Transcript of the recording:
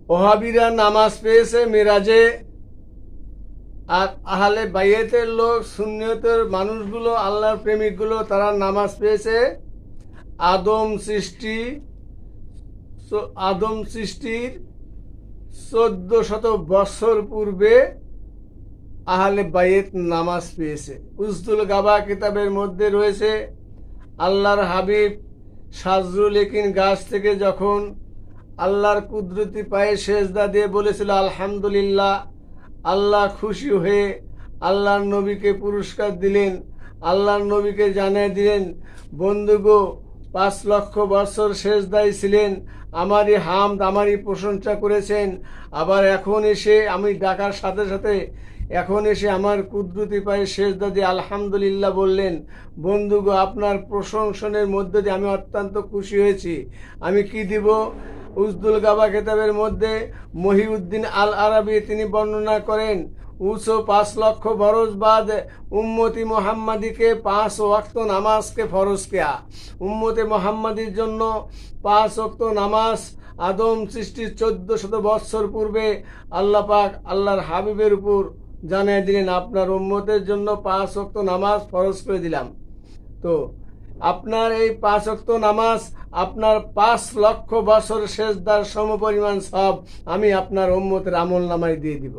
ওহাবিরা নামাজ পেয়েছে মেরাজে, আর আহলে বাইতের লোক সুন্নিয়তের মানুষগুলো আল্লাহর প্রেমিকগুলো তারা নামাজ পেয়েছে আদম সৃষ্টি আদম সৃষ্টির 1400 বছর পূর্বে আহলে বাইত নামাজ পেয়েছে। উজদুল গাবা কিতাবের মধ্যে রয়েছে আল্লাহর হাবিব সাজরুল একিন গাছ থেকে যখন আল্লাহর কুদরতি পায়ে সেজদা দিয়ে বলেছিল আলহামদুলিল্লাহ, আল্লাহ খুশি হয়ে আল্লাহর নবীকে পুরস্কার দিলেন। আল্লাহর নবীকে জানিয়ে দিলেন, বন্ধুগো 5 লক্ষ বছর সেজদায় ছিলেন, আমারই হামদ আমারই প্রশংসা করেছেন, আবার এখন এসে আমি ডাকার সাথে সাথে এখন এসে আমার কুদরতি পায়ে সেজদা দিয়ে আলহামদুলিল্লাহ বললেন। বন্ধুগো, আপনার প্রশংসনের মধ্যে দিয়ে আমি অত্যন্ত খুশি হয়েছি। আমি কি দিব? উজদুল গাবা কিতাবের মধ্যে মহিউদ্দিন আল আরাবি তিনি বর্ণনা করেন, 5 লক্ষ বরস বাদ উম্মতি মোহাম্মদীকে 5 ওয়াক্ত নামাজকে ফরজ কিয়া। উম্মতে মোহাম্মদীর জন্য 5 ওয়াক্ত নামাজ আদম সৃষ্টির 1400 বৎসর পূর্বে আল্লাহ পাক আল্লাহর হাবিবের উপর জানিয়ে দিলেন, আপনার উম্মতের জন্য 5 ওয়াক্ত নামাজ ফরজ করে দিলাম। তো আপনার এই 5 ওয়াক্ত নামাজ আপনার 5 লক্ষ বছর সেজদার সমপরিমাণ সব আমি আপনার উম্মতের আমল নামায় দিয়ে দিব।